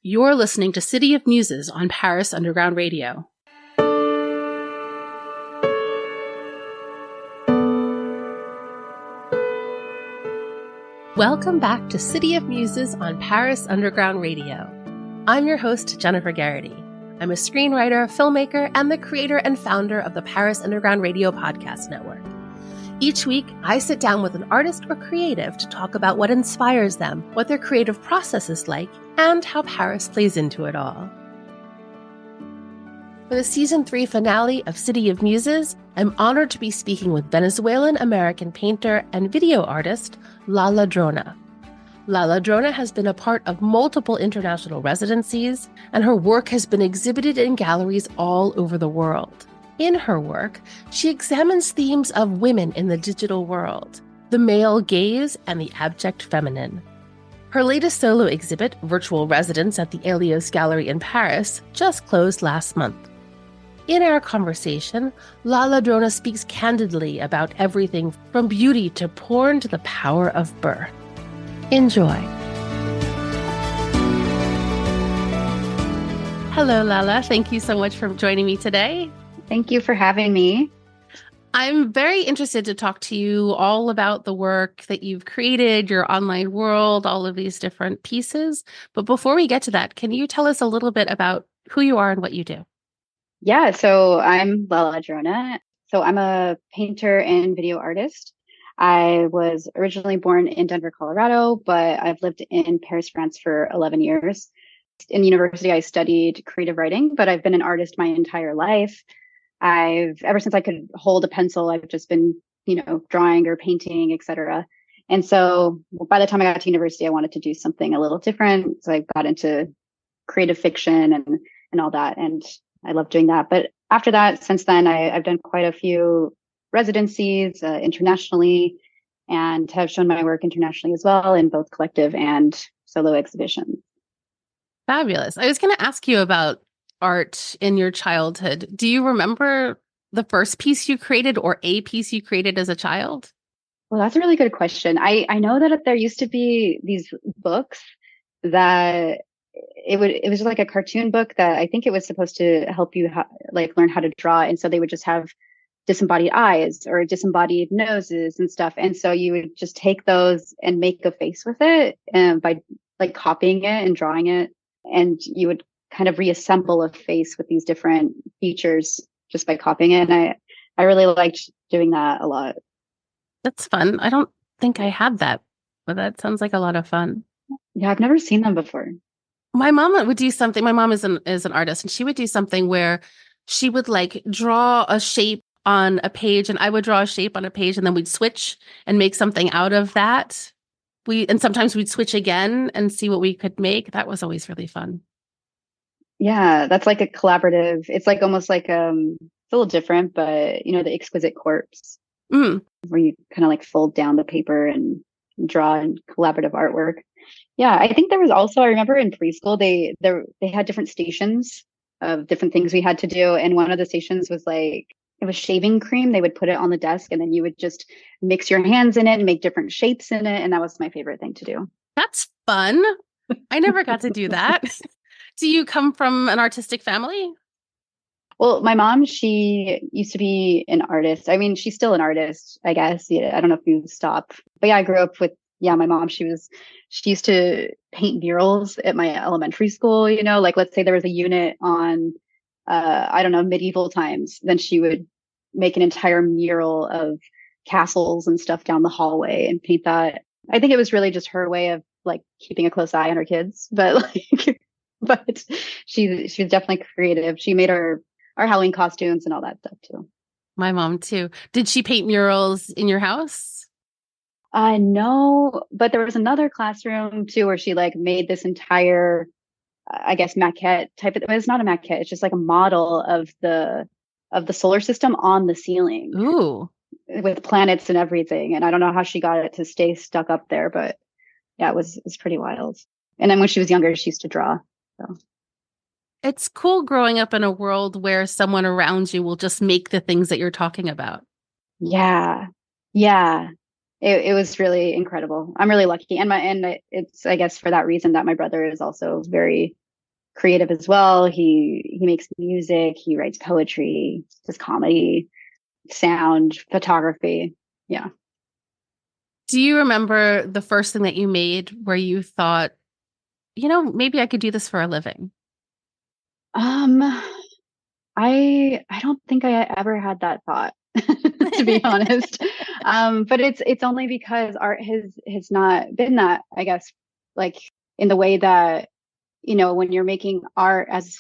You're listening to City of Muses on Paris Underground Radio. Welcome back to City of Muses on Paris Underground Radio. I'm your host, Jennifer Garrity. I'm a screenwriter, filmmaker, and the creator and founder of the Paris Underground Radio podcast network. Each week, I sit down with an artist or creative to talk about what inspires them, what their creative process is like, and how Paris plays into it all. For the Season 3 finale of City of Muses, I'm honored to be speaking with Venezuelan-American painter and video artist Lala Drona. Lala Drona has been a part of multiple international residencies, and her work has been exhibited in galleries all over the world. In her work, she examines themes of women in the digital world, the male gaze, and the abject feminine. Her latest solo exhibit, Virtual Residence at the Elios Gallery in Paris, just closed last month. In our conversation, Lala Drona speaks candidly about everything from beauty to porn to the power of birth. Enjoy. Hello, Lala. Thank you so much for joining me today. Thank you for having me. I'm very interested to talk to you all about the work that you've created, your online world, all of these different pieces. But before we get to that, can you tell us a little bit about who you are and what you do? Yeah, so I'm Lala Drona. So I'm a painter and video artist. I was originally born in Denver, Colorado, but I've lived in Paris, France for 11 years. In university, I studied creative writing, but I've been an artist my entire life. Ever since I could hold a pencil, I've just been, drawing or painting, etc. And so by the time I got to university, I wanted to do something a little different. So I got into creative fiction and all that. And I love doing that. But after that, since then, I've done quite a few residencies internationally and have shown my work internationally as well in both collective and solo exhibitions. Fabulous. I was going to ask you about art in your childhood. Do you remember the first piece you created or a piece you created as a child? Well, that's a really good question. I know that there used to be these books that it was like a cartoon book that I think it was supposed to help you learn how to draw. And so they would just have disembodied eyes or disembodied noses and stuff. And so you would just take those and make a face with it by copying it and drawing it. And you would kind of reassemble a face with these different features just by copying it. And I really liked doing that a lot. That's fun. I don't think I had that, but that sounds like a lot of fun. Yeah, I've never seen them before. My mom would do something. My mom is an artist, and she would do something where she would draw a shape on a page, and I would draw a shape on a page, and then we'd switch and make something out of that. And sometimes we'd switch again and see what we could make. That was always really fun. Yeah, that's like a collaborative. It's almost it's a little different, but the exquisite corpse, where you kind of fold down the paper and draw in collaborative artwork. Yeah, I think there was also, I remember in preschool, they had different stations of different things we had to do. And one of the stations was it was shaving cream. They would put it on the desk and then you would just mix your hands in it and make different shapes in it. And that was my favorite thing to do. That's fun. I never got to do that. Do you come from an artistic family? Well, my mom, she used to be an artist. I mean, she's still an artist, I guess. Yeah, I don't know if you stop. But yeah, I grew up with, my mom, she used to paint murals at my elementary school, let's say there was a unit on, medieval times, then she would make an entire mural of castles and stuff down the hallway and paint that. I think it was really just her way of keeping a close eye on her kids, but but she was definitely creative. She made our Halloween costumes and all that stuff too. My mom too. Did she paint murals in your house? No, but there was another classroom too where she made this entire, I guess, maquette type of. It's not a maquette; it's just a model of the solar system on the ceiling. Ooh, with planets and everything. And I don't know how she got it to stay stuck up there, but yeah, it was pretty wild. And then when she was younger, she used to draw. So. It's cool growing up in a world where someone around you will just make the things that you're talking about. Yeah. It was really incredible. I'm really lucky. And it's, I guess, for that reason that my brother is also very creative as well. He makes music, he writes poetry, does comedy, sound, photography. Yeah. Do you remember the first thing that you made where you thought, maybe I could do this for a living? Um, I don't think I ever had that thought, to be honest. But it's only because art has not been that, I guess, like in the way that, when you're making art as,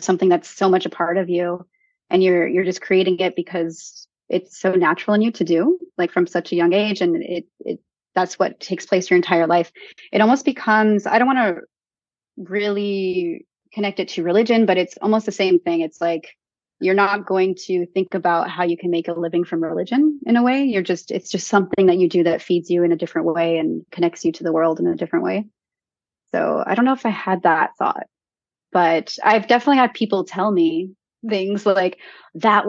something that's so much a part of you, and you're just creating it because it's so natural in you to do, like from such a young age, and it that's what takes place your entire life. It almost becomes, I don't want to really connect it to religion, but it's almost the same thing. It's like you're not going to think about how you can make a living from religion in a way. It's just something that you do that feeds you in a different way and connects you to the world in a different way. So I don't know if I had that thought, but I've definitely had people tell me things like that's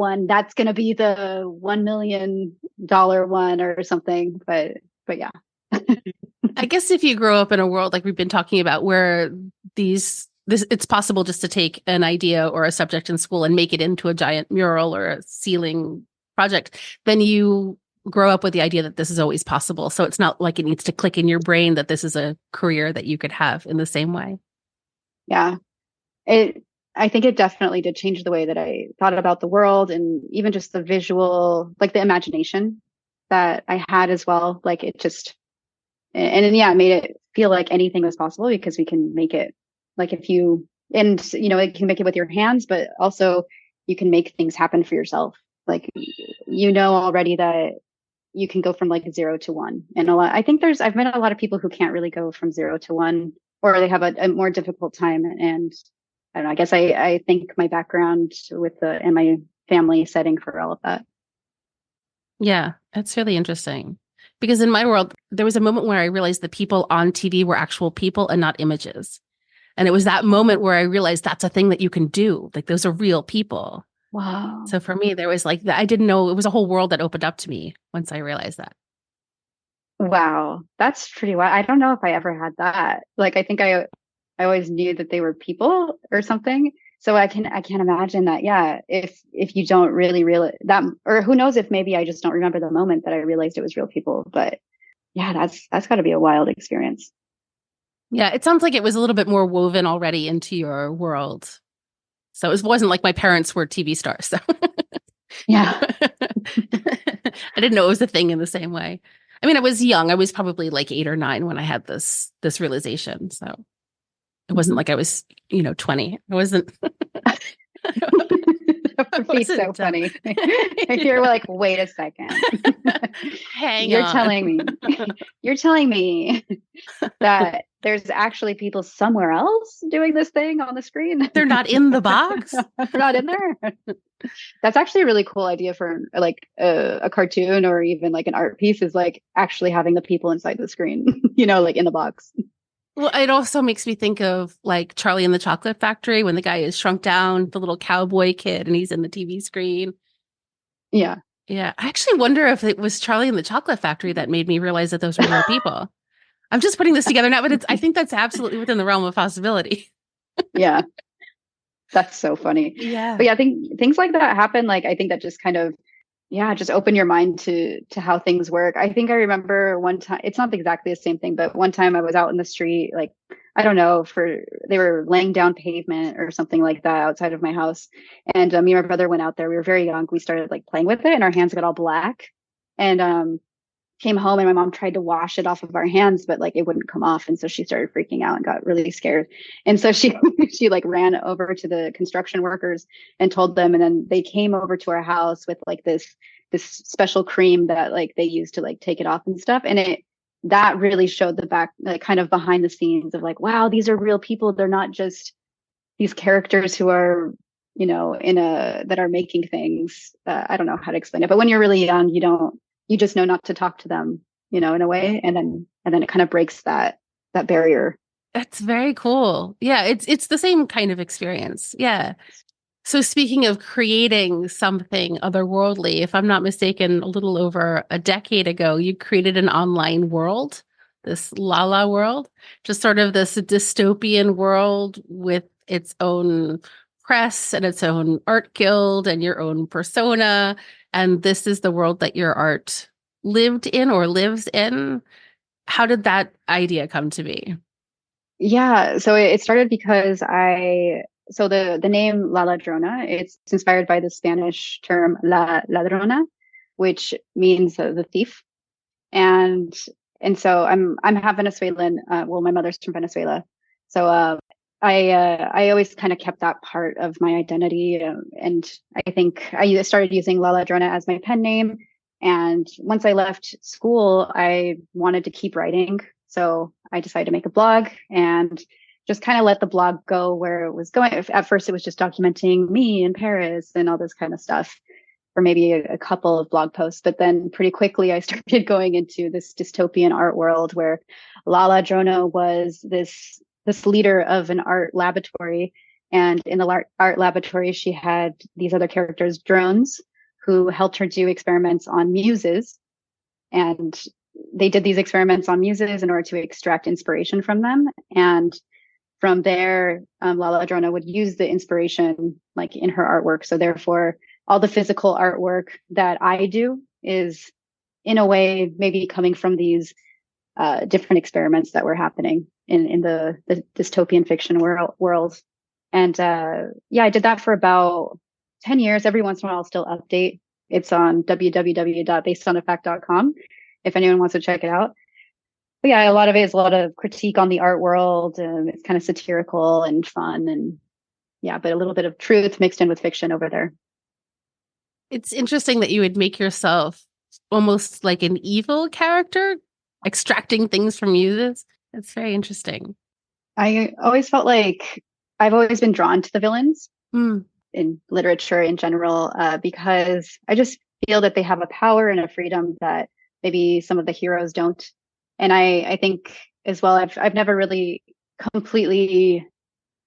going to be the $1 million one or something. But yeah. I guess if you grow up in a world like we've been talking about, where it's possible just to take an idea or a subject in school and make it into a giant mural or a ceiling project, then you grow up with the idea that this is always possible. So it's not like it needs to click in your brain that this is a career that you could have in the same way. Yeah. I think it definitely did change the way that I thought about the world, and even just the visual, like the imagination that I had as well. Like it just, and then, yeah, it made it feel like anything was possible because we can make it like you can make it with your hands, but also you can make things happen for yourself. Like, already that you can go from like 0 to 1. And I've met a lot of people who can't really go from 0 to 1, or they have a more difficult time. And I don't know, I guess I think my background and my family setting for all of that. Yeah, that's really interesting. Because in my world, there was a moment where I realized the people on TV were actual people and not images. And it was that moment where I realized that's a thing that you can do. Like those are real people. Wow. So for me, there was like, I didn't know, it was a whole world that opened up to me once I realized that. Wow. That's pretty wild. I don't know if I ever had that. Like, I think I always knew that they were people or something. So I can't imagine that. Yeah. If you don't really realize that, or who knows if maybe I just don't remember the moment that I realized it was real people. But yeah, that's got to be a wild experience. Yeah, it sounds like it was a little bit more woven already into your world. So it wasn't like my parents were TV stars. So Yeah. I didn't know it was a thing in the same way. I mean, I was young. I was probably like 8 or 9 when I had this realization. So it wasn't like I was, 20. I wasn't. That would be so funny. If you're like, wait a second. Hang You're on. telling me that there's actually people somewhere else doing this thing on the screen. They're not in the box. They're not in there. That's actually a really cool idea for like a cartoon, or even like an art piece, is like actually having the people inside the screen, like in the box. Well, it also makes me think of like Charlie and the Chocolate Factory, when the guy is shrunk down, the little cowboy kid, and he's in the TV screen. Yeah. Yeah. I actually wonder if it was Charlie and the Chocolate Factory that made me realize that those were real people. I'm just putting this together now, but I think that's absolutely within the realm of possibility. Yeah. That's so funny. Yeah. But yeah, I think things like that happen. Like, I think that just kind of, just open your mind to how things work. I think I remember one time, it's not exactly the same thing, but one time I was out in the street, like, I don't know, they were laying down pavement or something like that outside of my house. And me and my brother went out there. We were very young. We started like playing with it, and our hands got all black. And came home, and my mom tried to wash it off of our hands, but like it wouldn't come off. And so she started freaking out and got really scared. And so she she like ran over to the construction workers and told them. And then they came over to our house with like this special cream that like they used to like take it off and stuff. And that really showed the back, like kind of behind the scenes of like, wow, these are real people. They're not just these characters who are, that are making things. I don't know how to explain it, but when you're really young, you just know not to talk to them, in a way. And then it kind of breaks that barrier. That's very cool. Yeah, it's the same kind of experience. Yeah. So speaking of creating something otherworldly, if I'm not mistaken, a little over a decade ago, you created an online world, this Lala world, just sort of this dystopian world with its own press and its own art guild and your own persona. And this is the world that your art lived in or lives in. How did that idea come to be? Yeah, so it started because so the name Lala Drona, it's inspired by the Spanish term La Ladrona, which means the thief. And so I'm half Venezuelan. Well, my mother's from Venezuela, so I always kind of kept that part of my identity, and I think I started using Lala Drona as my pen name. And once I left school, I wanted to keep writing, so I decided to make a blog and just kind of let the blog go where it was going. At first, it was just documenting me in Paris and all this kind of stuff, or maybe a couple of blog posts. But then pretty quickly, I started going into this dystopian art world where Lala Drona was this leader of an art laboratory. And in the art laboratory, she had these other characters, drones, who helped her do experiments on muses. And they did these experiments on muses in order to extract inspiration from them. And from there, Lala Drona would use the inspiration like in her artwork. So therefore, all the physical artwork that I do is in a way maybe coming from these different experiments that were happening in the dystopian fiction world. And yeah, I did that for about 10 years. Every once in a while, I'll still update. It's on www.basedonthefact.com if anyone wants to check it out. But yeah, a lot of it is a lot of critique on the art world. It's kind of satirical and fun, and yeah, but a little bit of truth mixed in with fiction over there. It's interesting that you would make yourself almost like an evil character, extracting things from muses. It's very interesting. I always felt like I've always been drawn to the villains in literature in general, because I just feel that they have a power and a freedom that maybe some of the heroes don't. And I think as well, I've never really completely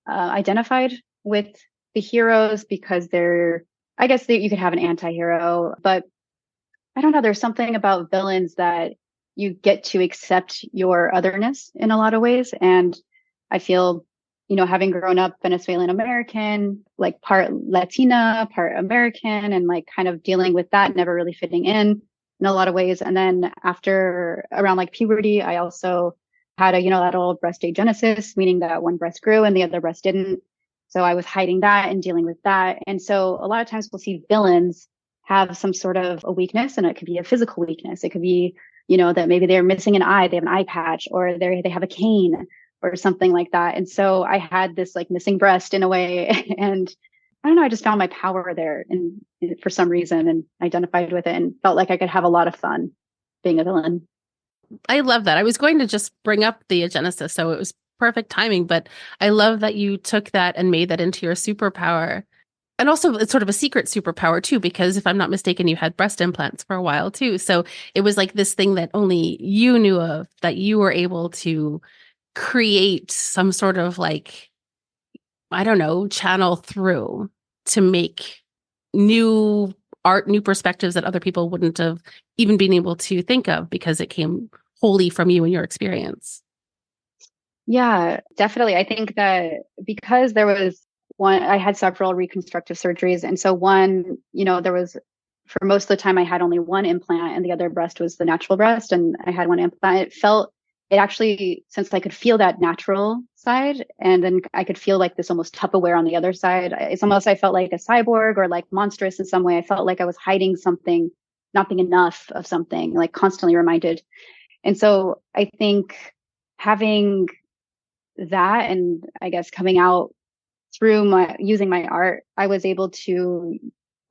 identified with the heroes because I guess you could have an anti-hero, but I don't know. There's something about villains that you get to accept your otherness in a lot of ways. And I feel, having grown up Venezuelan-American, like part Latina, part American, and like kind of dealing with that, never really fitting in a lot of ways. And then after around like puberty, I also had a unilateral breast agenesis, meaning that one breast grew and the other breast didn't. So I was hiding that and dealing with that. And so a lot of times we'll see villains have some sort of a weakness, and it could be a physical weakness. It could be, that maybe they're missing an eye, they have an eye patch, or they have a cane or something like that. And so I had this like missing breast in a way. And I don't know, I just found my power there and for some reason and identified with it and felt like I could have a lot of fun being a villain. I love that. I was going to just bring up the agenesis, so it was perfect timing, but I love that you took that and made that into your superpower. And also it's sort of a secret superpower too, because if I'm not mistaken, you had breast implants for a while too. So it was like this thing that only you knew of, that you were able to create some sort of like, I don't know, channel through to make new art, new perspectives that other people wouldn't have even been able to think of because it came wholly from you and your experience. Yeah, definitely. I think that because I had several reconstructive surgeries. And so there was, for most of the time I had only one implant and the other breast was the natural breast. And I had one implant. It actually, since I could feel that natural side, and then I could feel like this almost Tupperware on the other side. It's almost, I felt like a cyborg or like monstrous in some way. I felt like I was hiding something, not being enough of something, like constantly reminded. And so I think having that, and I guess coming out through using my art, I was able to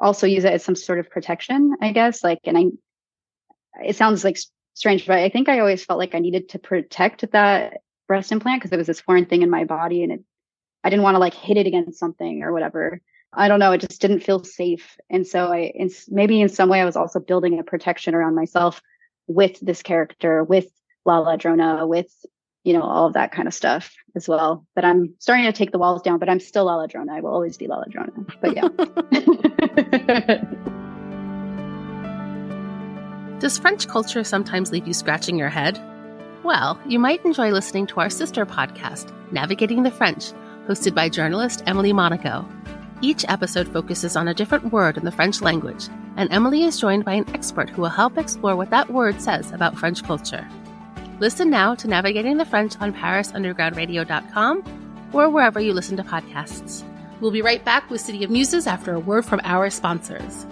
also use it as some sort of protection, I guess. It sounds like strange, but I think I always felt like I needed to protect that breast implant because it was this foreign thing in my body, and I didn't want to like hit it against something or whatever. I don't know. It just didn't feel safe. And so maybe in some way I was also building a protection around myself with this character, with Lala Drona, with, all of that kind of stuff as well. But I'm starting to take the walls down, but I'm still Lala Drona. I will always be Lala Drona. But yeah. Does French culture sometimes leave you scratching your head? Well, you might enjoy listening to our sister podcast, Navigating the French, hosted by journalist Emily Monaco. Each episode focuses on a different word in the French language, and Emily is joined by an expert who will help explore what that word says about French culture. Listen now to Navigating the French on ParisUndergroundRadio.com or wherever you listen to podcasts. We'll be right back with City of Muses after a word from our sponsors.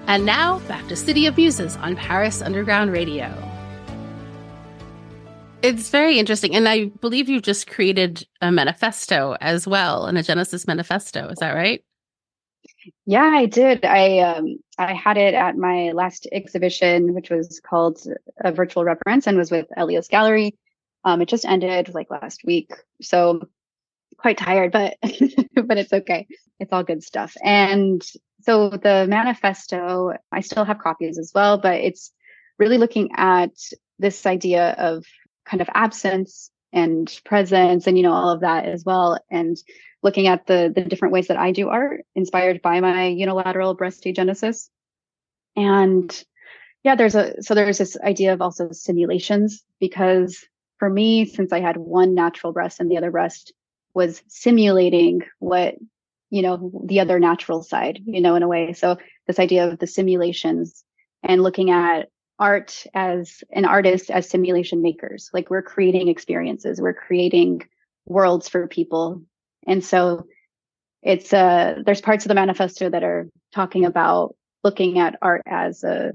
And now, back to City of Muses on Paris Underground Radio. It's very interesting. And I believe you just created a manifesto as well, an agenesis manifesto. Is that right? Yeah, I did. I had it at my last exhibition, which was called A Virtual Reference and was with Elios Gallery. It just ended like last week. So quite tired, but but it's okay. It's all good stuff. And so the manifesto, I still have copies as well, but it's really looking at this idea of kind of absence and presence and, all of that as well. And looking at the different ways that I do art inspired by my unilateral breast agenesis. And yeah, there's this idea of also simulations, because for me, since I had one natural breast and the other breast was simulating what, the other natural side, in a way. So this idea of the simulations and looking at art as an artist, as simulation makers, like we're creating experiences, we're creating worlds for people. And so it's there's parts of the manifesto that are talking about looking at art as a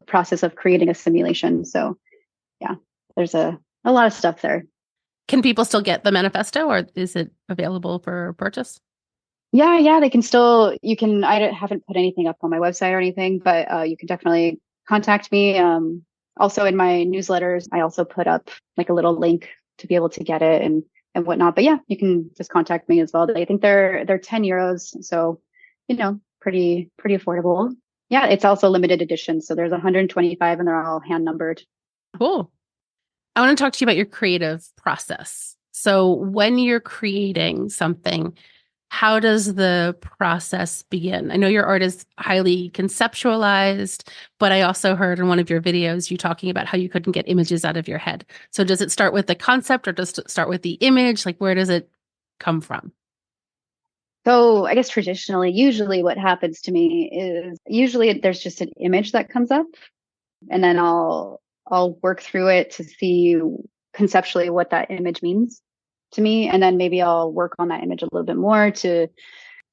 process of creating a simulation. So yeah, there's a lot of stuff there. Can people still get the manifesto, or is it available for purchase? Yeah, they can still, I haven't put anything up on my website or anything, but you can definitely contact me. Also in my newsletters, I also put up like a little link to be able to get it and whatnot. But yeah, you can just contact me as well. I think they're €10. So, pretty affordable. Yeah, it's also limited edition. So there's 125 and they're all hand numbered. Cool. I want to talk to you about your creative process. So when you're creating something, how does the process begin? I know your art is highly conceptualized, but I also heard in one of your videos you talking about how you couldn't get images out of your head. So does it start with the concept or does it start with the image? Like, where does it come from? So I guess traditionally, usually what happens to me is usually there's just an image that comes up, and then I'll work through it to see conceptually what that image means to me. And then maybe I'll work on that image a little bit more to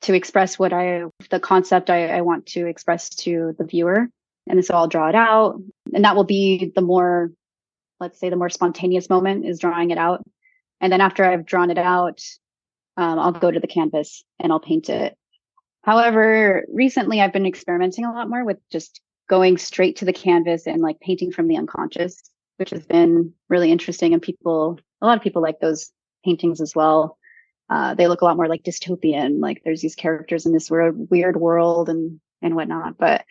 express the concept I want to express to the viewer. And so I'll draw it out, and that will be the more spontaneous moment is drawing it out. And then after I've drawn it out, I'll go to the canvas and I'll paint it. However, recently I've been experimenting a lot more with just going straight to the canvas and like painting from the unconscious, which has been really interesting. And a lot of people like those paintings as well. They look a lot more like dystopian, like there's these characters in this weird world and whatnot. But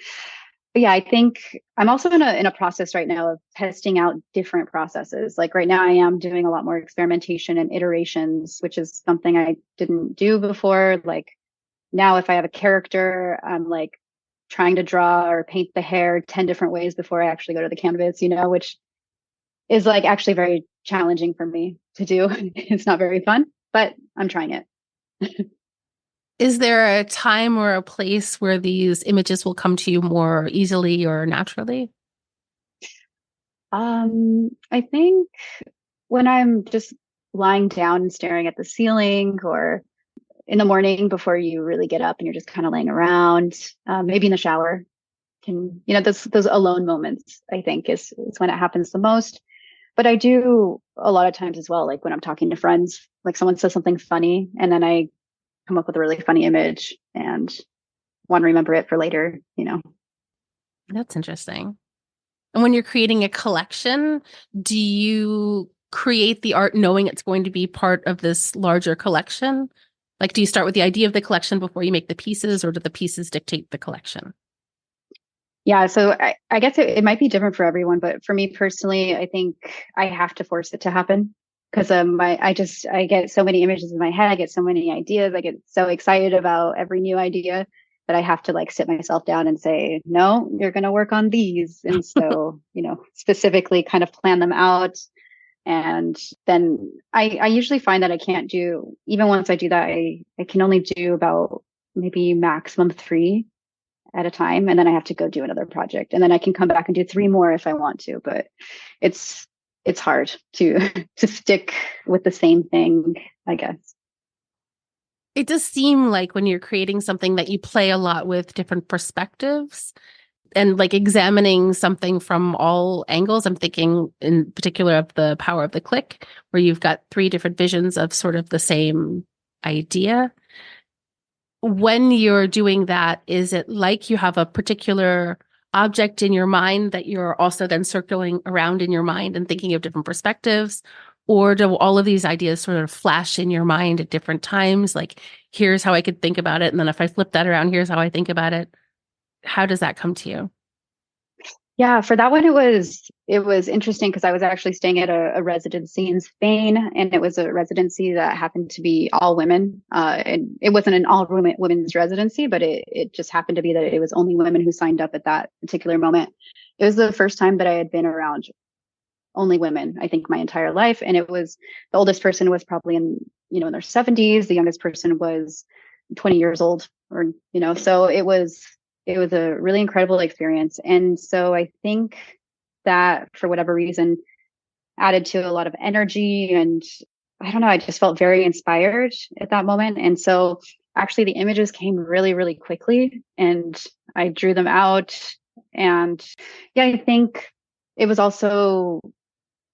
yeah, I think I'm also in a process right now of testing out different processes. Like right now I am doing a lot more experimentation and iterations, which is something I didn't do before. Like now if I have a character, I'm like trying to draw or paint the hair 10 different ways before I actually go to the canvas, which is like actually very challenging for me to do. It's not very fun, but I'm trying it. Is there a time or a place where these images will come to you more easily or naturally? I think when I'm just lying down and staring at the ceiling, or in the morning before you really get up and you're just kind of laying around, maybe in the shower, those alone moments, I think is when it happens the most. But I do a lot of times as well, like when I'm talking to friends, like someone says something funny and then I come up with a really funny image and want to remember it for later, That's interesting. And when you're creating a collection, do you create the art knowing it's going to be part of this larger collection? Like, do you start with the idea of the collection before you make the pieces, or do the pieces dictate the collection? Yeah, so I guess it might be different for everyone, but for me personally, I think I have to force it to happen because I get so many images in my head, I get so many ideas, I get so excited about every new idea that I have to like sit myself down and say, no, you're going to work on these. And so, specifically kind of plan them out. And then I usually find that I can't do, even once I do that, I can only do about maybe maximum three at a time. And then I have to go do another project. And then I can come back and do three more if I want to. But it's it's hard to to stick with the same thing, I guess. It does seem like when you're creating something that you play a lot with different perspectives and like examining something from all angles. I'm thinking in particular of the power of the click, where you've got three different visions of sort of the same idea. When you're doing that, is it like you have a particular object in your mind that you're also then circling around in your mind and thinking of different perspectives? Or do all of these ideas sort of flash in your mind at different times? Like, here's how I could think about it. And then if I flip that around, here's how I think about it. How does that come to you? Yeah, for that one, it was interesting because I was actually staying at a residency in Spain, and it was a residency that happened to be all women. And it wasn't an all women's residency, but it just happened to be that it was only women who signed up at that particular moment. It was the first time that I had been around only women, I think, my entire life, and it was the oldest person was probably in their 70s. The youngest person was 20 years old, or so it was a really incredible experience. And so I think that for whatever reason added to a lot of energy, and I don't know, I just felt very inspired at that moment. And so actually the images came really, really quickly, and I drew them out. And yeah, I think it was also,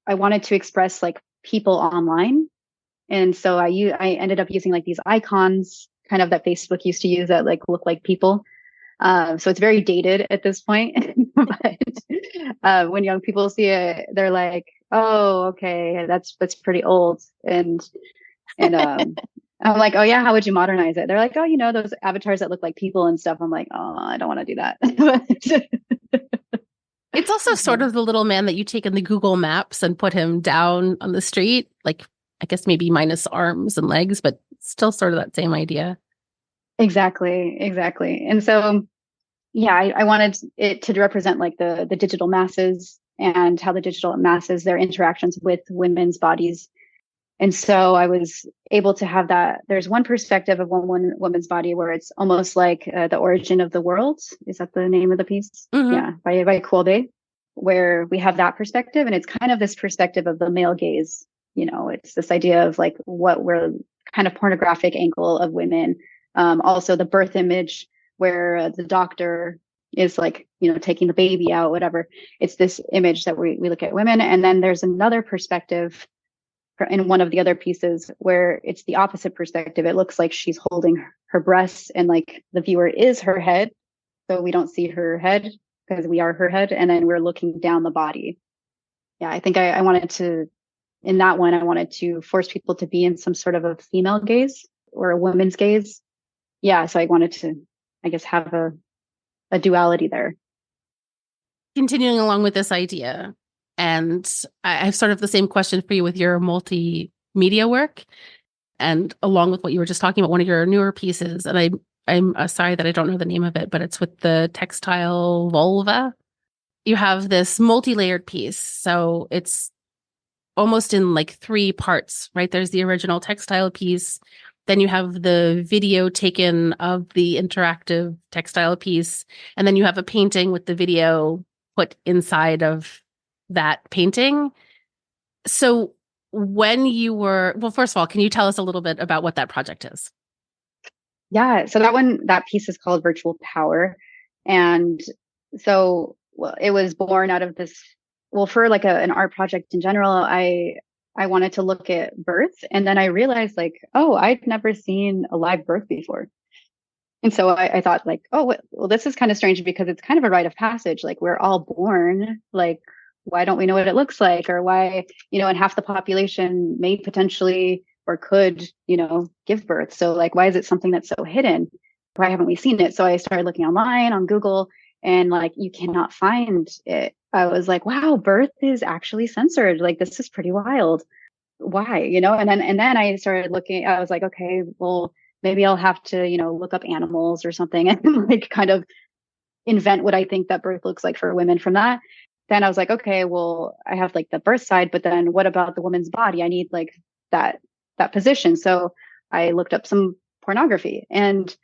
I wanted to express like people online. And so I ended up using like these icons kind of that Facebook used to use that like look like people. So it's very dated at this point, but when young people see it, they're like, "Oh, okay, that's pretty old." And I'm like, "Oh yeah, how would you modernize it?" They're like, "Oh, those avatars that look like people and stuff." I'm like, "Oh, I don't want to do that." It's also sort of the little man that you take in the Google Maps and put him down on the street, like I guess maybe minus arms and legs, but still sort of that same idea. Exactly, exactly. And so yeah, I wanted it to represent like the digital masses and how the digital masses, their interactions with women's bodies. And so I was able to have that. There's one perspective of one woman's body where it's almost like the origin of the world. Is that the name of the piece? Mm-hmm. Yeah, by Kolbe, where we have that perspective. And it's kind of this perspective of the male gaze. It's this idea of like what we're kind of pornographic angle of women. Also the birth image where the doctor is like, taking the baby out, whatever. It's this image that we look at women. And then there's another perspective in one of the other pieces where it's the opposite perspective. It looks like she's holding her breasts and like the viewer is her head. So we don't see her head because we are her head. And then we're looking down the body. Yeah, I think I wanted to, in that one, I wanted to force people to be in some sort of a female gaze or a woman's gaze. Yeah, so I wanted to, I guess, have a duality there. Continuing along with this idea, and I have sort of the same question for you with your multimedia work, and along with what you were just talking about, one of your newer pieces, and I'm sorry that I don't know the name of it, but it's with the textile vulva. You have this multi-layered piece, so it's almost in like three parts, right? There's the original textile piece. Then you have the video taken of the interactive textile piece. And then you have a painting with the video put inside of that painting. So well, first of all, can you tell us a little bit about what that project is? Yeah, so that piece is called Virtual Power. And so, well, it was born out of this, well, for like an art project in general, I wanted to look at birth. And then I realized like, oh, I'd never seen a live birth before. And so I thought like, oh, well, this is kind of strange because it's kind of a rite of passage. Like we're all born, like, why don't we know what it looks like? Or why, and half the population may potentially or could, give birth. So like, why is it something that's so hidden? Why haven't we seen it? So I started looking online on Google and like, you cannot find it. I was like, wow, birth is actually censored. Like, this is pretty wild. Why, and then I started looking, I was like, okay, well, maybe I'll have to, look up animals or something and like kind of invent what I think that birth looks like for women from that. then I was like, okay, well, I have like the birth side, but then what about the woman's body? I need like that position. So I looked up some pornography, and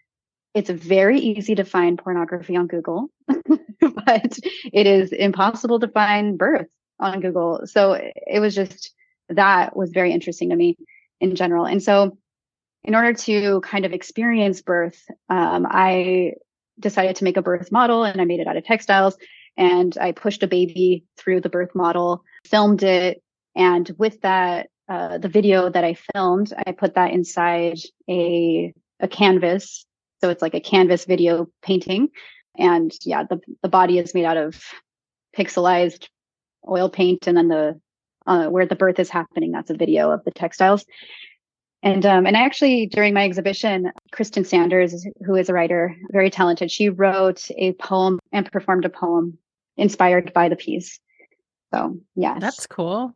it's very easy to find pornography on Google, but it is impossible to find birth on Google. So it was just, that was very interesting to me in general. And so in order to kind of experience birth, I decided to make a birth model, and I made it out of textiles. And I pushed a baby through the birth model, filmed it. And with that, the video that I filmed, I put that inside a canvas. So it's like a canvas video painting. And yeah, the body is made out of pixelized oil paint. And then the where the birth is happening, that's a video of the textiles. And I actually, during my exhibition, Kristen Sanders, who is a writer, very talented, she wrote a poem and performed a poem inspired by the piece. So, yes. That's cool.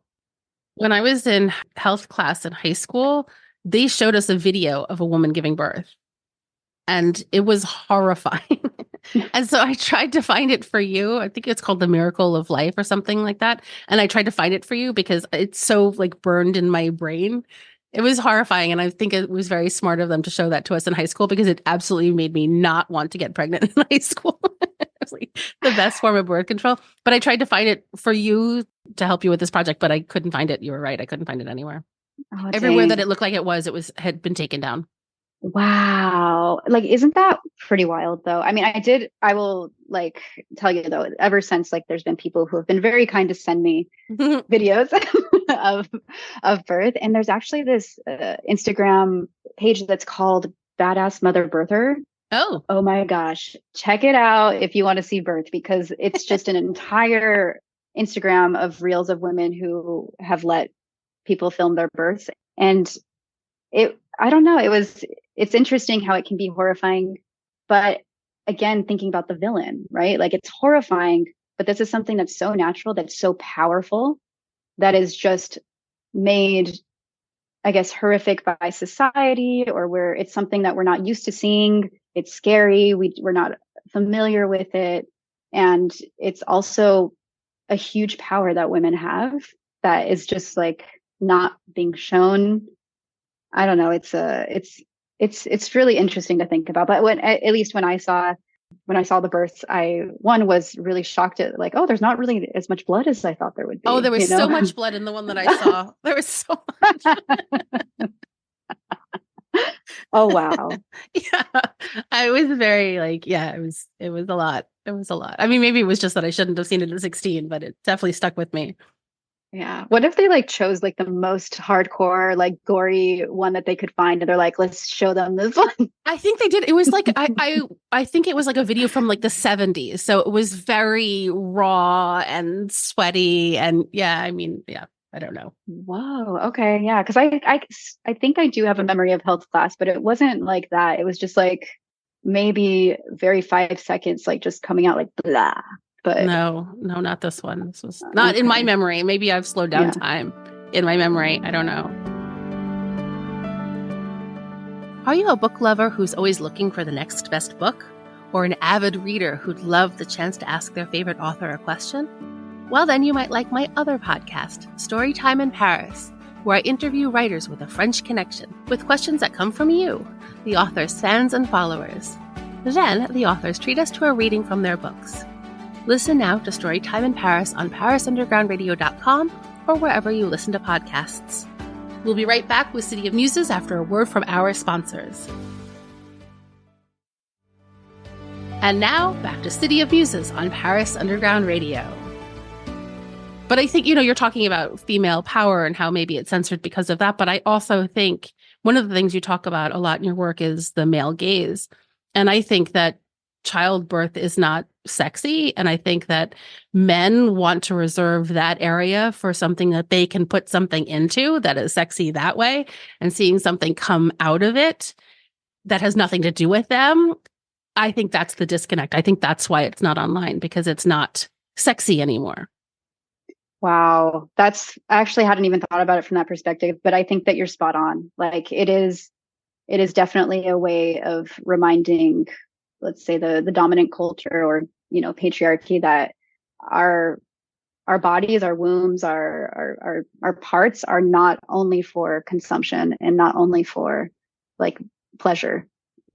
When I was in health class in high school, they showed us a video of a woman giving birth, and it was horrifying. And so I tried to find it for you. I think it's called The Miracle of Life or something like that. And I tried to find it for you because it's so like burned in my brain. It was horrifying. And I think it was very smart of them to show that to us in high school, because it absolutely made me not want to get pregnant in high school. It was like the best form of birth control. But I tried to find it for you to help you with this project, but I couldn't find it. You were right. I couldn't find it anywhere. Oh, Everywhere dang. that it looked like it had been taken down. Wow. Like, isn't that pretty wild though? I mean, I will like tell you though, ever since, like, there's been people who have been very kind to send me videos of birth. And there's actually this Instagram page that's called Badass Mother Birther. Oh my gosh. Check it out if you want to see birth, because it's just an entire Instagram of reels of women who have let people film their births. And I don't know, it's interesting how it can be horrifying, but again, thinking about the villain, right? Like, it's horrifying, but this is something that's so natural, that's so powerful, that is just made, I guess, horrific by society, or where it's something that we're not used to seeing. It's scary. We're not familiar with it. And it's also a huge power that women have that is just like not being shown. I don't know. It's really interesting to think about. But at least when I saw the births, I was really shocked at, like, oh, there's not really as much blood as I thought there would be. Oh, there was so much blood in the one that I saw. There was so much. Oh, wow. Yeah. I was very like, yeah, it was a lot. It was a lot. I mean, maybe it was just that I shouldn't have seen it at 16, but it definitely stuck with me. Yeah. What if they like chose like the most hardcore, like gory one that they could find, and they're like, let's show them this one? I think they did. It was like I think it was like a video from like the 70s. So it was very raw and sweaty, and yeah, I mean, yeah, I don't know. Whoa. Okay. Yeah. Because I think I do have a memory of health class, but it wasn't like that. It was just like maybe very 5 seconds, like just coming out like blah. But no, not this one. This was not in my memory. Maybe I've slowed down time in my memory. I don't know. Are you a book lover who's always looking for the next best book? Or an avid reader who'd love the chance to ask their favorite author a question? Well, then you might like my other podcast, Storytime in Paris, where I interview writers with a French connection, with questions that come from you, the author's fans and followers. Then, the authors treat us to a reading from their books. Listen now to Storytime in Paris on parisundergroundradio.com or wherever you listen to podcasts. We'll be right back with City of Muses after a word from our sponsors. And now, back to City of Muses on Paris Underground Radio. But I think, you're talking about female power and how maybe it's censored because of that. But I also think one of the things you talk about a lot in your work is the male gaze. And I think that childbirth is not sexy. And I think that men want to reserve that area for something that they can put something into that is sexy that way. And seeing something come out of it that has nothing to do with them, I think that's the disconnect. I think that's why it's not online, because it's not sexy anymore. Wow. I actually hadn't even thought about it from that perspective, but I think that you're spot on. Like, it is definitely a way of reminding, let's say, the dominant culture, or, patriarchy, that our our bodies, our wombs, our parts are not only for consumption and not only for like pleasure,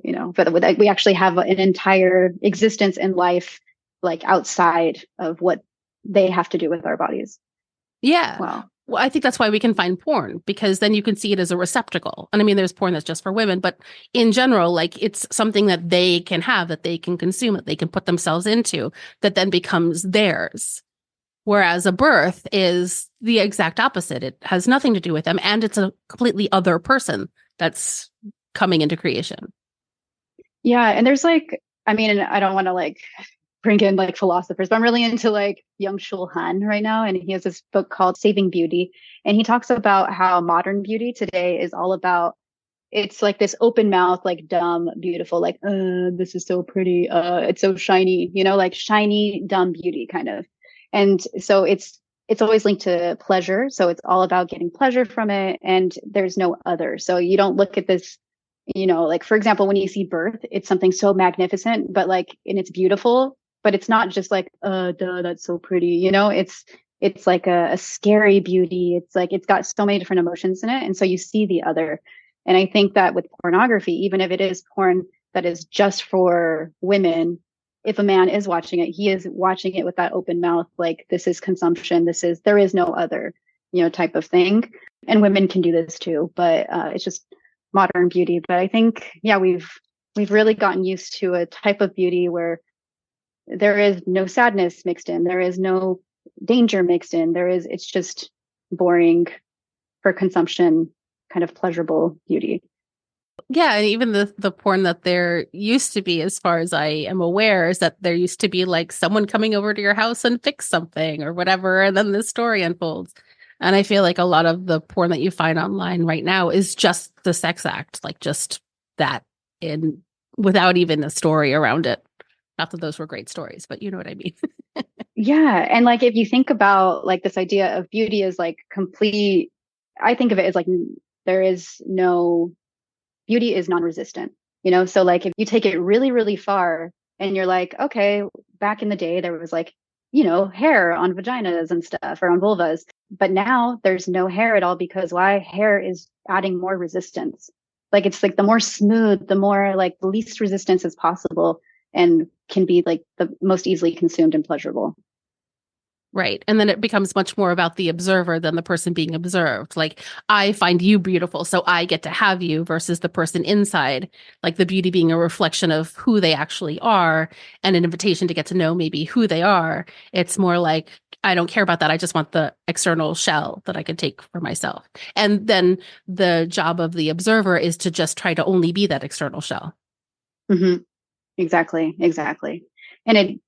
but we actually have an entire existence in life like outside of what they have to do with our bodies. Yeah. Wow. Well, I think that's why we can find porn, because then you can see it as a receptacle. And I mean, there's porn that's just for women, but in general, like it's something that they can have, that they can consume, that they can put themselves into, that then becomes theirs. Whereas a birth is the exact opposite. It has nothing to do with them, and it's a completely other person that's coming into creation. Yeah. And there's like, I mean, and I don't want to like bring in like philosophers, but I'm really into like Byung-Chul Han right now. And he has this book called Saving Beauty. And he talks about how modern beauty today is all about, it's like this open mouth, like dumb, beautiful, like, this is so pretty. It's so shiny, like shiny, dumb beauty kind of. And so it's always linked to pleasure. So it's all about getting pleasure from it. And there's no other. So you don't look at this, like for example, when you see birth, it's something so magnificent, but like, and it's beautiful, but it's not just like, duh, that's so pretty. It's like a scary beauty. It's like, it's got so many different emotions in it. And so you see the other. And I think that with pornography, even if it is porn that is just for women, if a man is watching it, he is watching it with that open mouth, like this is consumption, there is no other, type of thing. And women can do this too, but it's just modern beauty. But I think, yeah, we've really gotten used to a type of beauty where there is no sadness mixed in, there is no danger mixed in, it's just boring for consumption, kind of pleasurable beauty. Yeah, and even the porn that there used to be, as far as I am aware, is that there used to be like someone coming over to your house and fix something or whatever, and then the story unfolds. And I feel like a lot of the porn that you find online right now is just the sex act, like just that, in without even a story around it. Not that those were great stories, but you know what I mean. Yeah. And like if you think about like this idea of beauty as like complete, I think of it as like there is no beauty is non-resistant, so like if you take it really, really far and you're like, okay, back in the day there was like, hair on vaginas and stuff or on vulvas, but now there's no hair at all because why? Hair is adding more resistance. Like it's like the more smooth, the more like the least resistance as possible and can be like the most easily consumed and pleasurable. Right. And then it becomes much more about the observer than the person being observed. Like, I find you beautiful, so I get to have you, versus the person inside, like the beauty being a reflection of who they actually are and an invitation to get to know maybe who they are. It's more like, I don't care about that. I just want the external shell that I can take for myself. And then the job of the observer is to just try to only be that external shell. Mm-hmm. Exactly. Exactly. And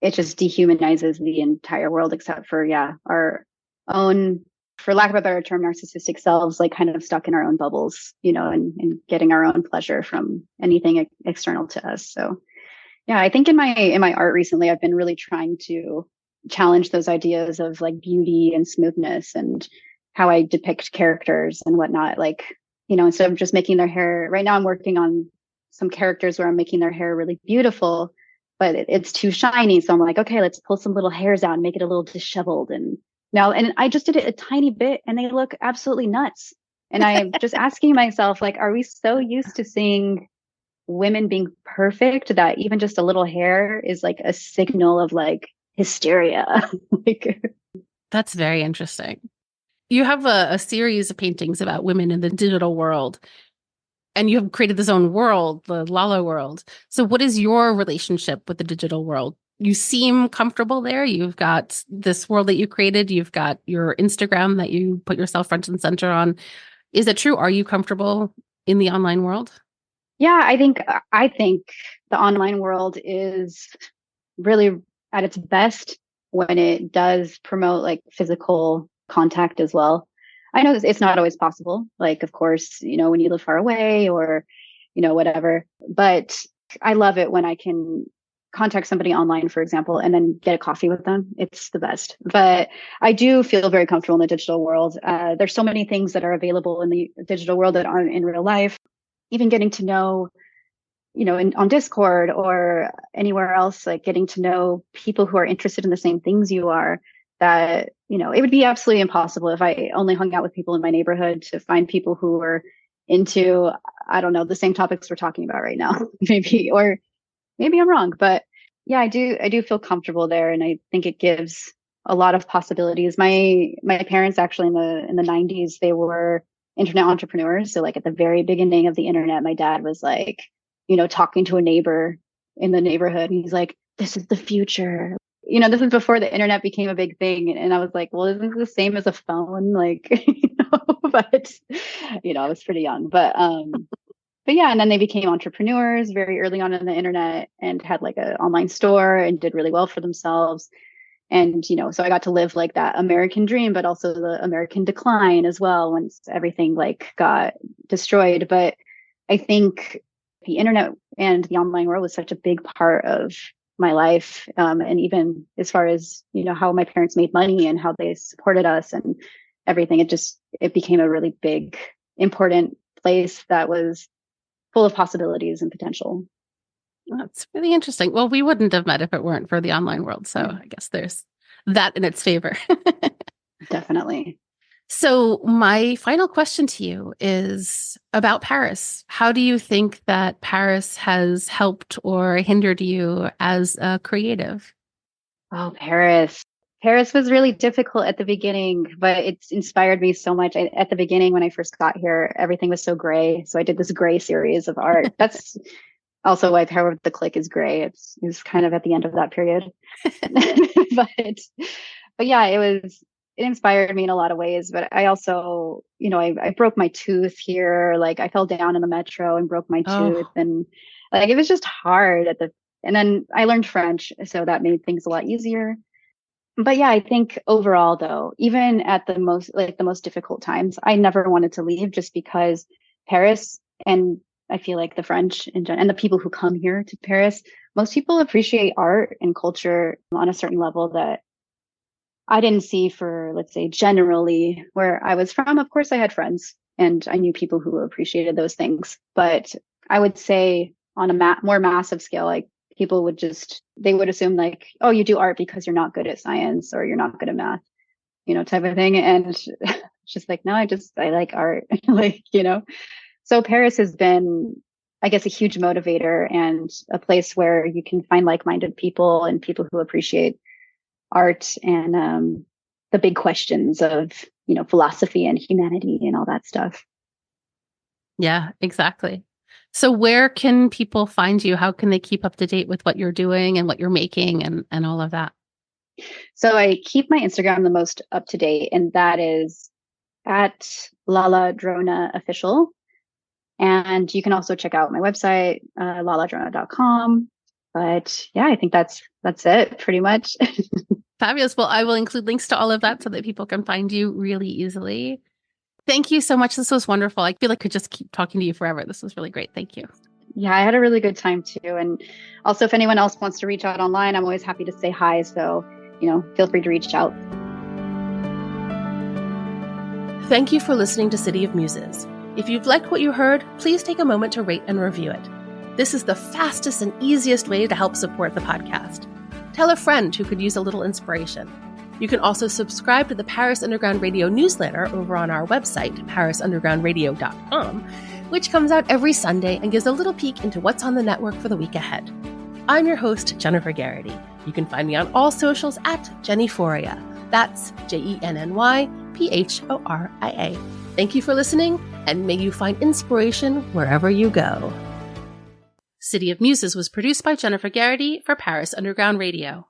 it just dehumanizes the entire world except for, yeah, our own, for lack of a better term, narcissistic selves, like kind of stuck in our own bubbles, and getting our own pleasure from anything external to us. So yeah, I think in my art recently, I've been really trying to challenge those ideas of like beauty and smoothness and how I depict characters and whatnot. Like, instead of just making their hair, right now I'm working on some characters where I'm making their hair really beautiful, but it's too shiny. So I'm like, okay, let's pull some little hairs out and make it a little disheveled. And I just did it a tiny bit and they look absolutely nuts. And I'm just asking myself, like, are we so used to seeing women being perfect that even just a little hair is like a signal of like hysteria? Like, That's very interesting. You have a series of paintings about women in the digital world, and you have created this own world, the Lala world. So what is your relationship with the digital world? You seem comfortable there. You've got this world that you created. You've got your Instagram that you put yourself front and center on. Is it true? Are you comfortable in the online world? yeah, I think the online world is really at its best when it does promote like physical contact as well. I know it's not always possible. Like, of course, when you live far away or, whatever, but I love it when I can contact somebody online, for example, and then get a coffee with them. It's the best. But I do feel very comfortable in the digital world. There's so many things that are available in the digital world that aren't in real life. Even getting to know on Discord or anywhere else, like getting to know people who are interested in the same things you are. that, it would be absolutely impossible if I only hung out with people in my neighborhood to find people who were into, I don't know, the same topics we're talking about right now, or maybe I'm wrong, but yeah, I do feel comfortable there. And I think it gives a lot of possibilities. My parents actually in the 90s, they were internet entrepreneurs. So like at the very beginning of the internet, my dad was like, talking to a neighbor in the neighborhood. And he's like, this is the future. This is before the internet became a big thing. And I was like, well, isn't this the same as a phone? Like, but, I was pretty young, but yeah, and then they became entrepreneurs very early on in the internet and had like an online store and did really well for themselves. And, so I got to live like that American dream, but also the American decline as well once everything like got destroyed. But I think the internet and the online world was such a big part of my life. And even as far as, how my parents made money and how they supported us and everything, it became a really big, important place that was full of possibilities and potential. That's really interesting. Well, we wouldn't have met if it weren't for the online world. So I guess there's that in its favor. Definitely. So my final question to you is about Paris. How do you think that Paris has helped or hindered you as a creative? Oh, Paris. Paris was really difficult at the beginning, but it's inspired me so much. At the beginning, when I first got here, everything was so gray. So I did this gray series of art. That's also why Power of the Click is gray. It's kind of at the end of that period. but yeah, it inspired me in a lot of ways. But I also, I broke my tooth here. Like I fell down in the metro and broke my tooth, and like it was just hard and then I learned French, so that made things a lot easier. But yeah, I think overall though, even at the most difficult times, I never wanted to leave just because Paris, and I feel like the French and the people who come here to Paris, most people appreciate art and culture on a certain level that I didn't see for, let's say, generally where I was from. Of course, I had friends and I knew people who appreciated those things. But I would say on a more massive scale, like people they would assume like, oh, you do art because you're not good at science or you're not good at math, type of thing. And it's just like, no, I like art, So Paris has been, I guess, a huge motivator and a place where you can find like-minded people and people who appreciate art and the big questions of, philosophy and humanity and all that stuff. Yeah, exactly. So where can people find you? How can they keep up to date with what you're doing and what you're making and all of that? So I keep my Instagram the most up to date, and that is at Lala Drona official. And you can also check out my website, laladrona.com. But yeah, I think that's it pretty much. Fabulous. Well, I will include links to all of that so that people can find you really easily. Thank you so much. This was wonderful. I feel like I could just keep talking to you forever. This was really great. Thank you. Yeah, I had a really good time too. And also, if anyone else wants to reach out online, I'm always happy to say hi. So, feel free to reach out. Thank you for listening to City of Muses. If you've liked what you heard, please take a moment to rate and review it. This is the fastest and easiest way to help support the podcast. Tell a friend who could use a little inspiration. You can also subscribe to the Paris Underground Radio newsletter over on our website, parisundergroundradio.com, which comes out every Sunday and gives a little peek into what's on the network for the week ahead. I'm your host, Jennifer Garrity. You can find me on all socials at Jennyphoria. That's JennyPhoria. Thank you for listening, and may you find inspiration wherever you go. City of Muses was produced by Jennifer Garrity for Paris Underground Radio.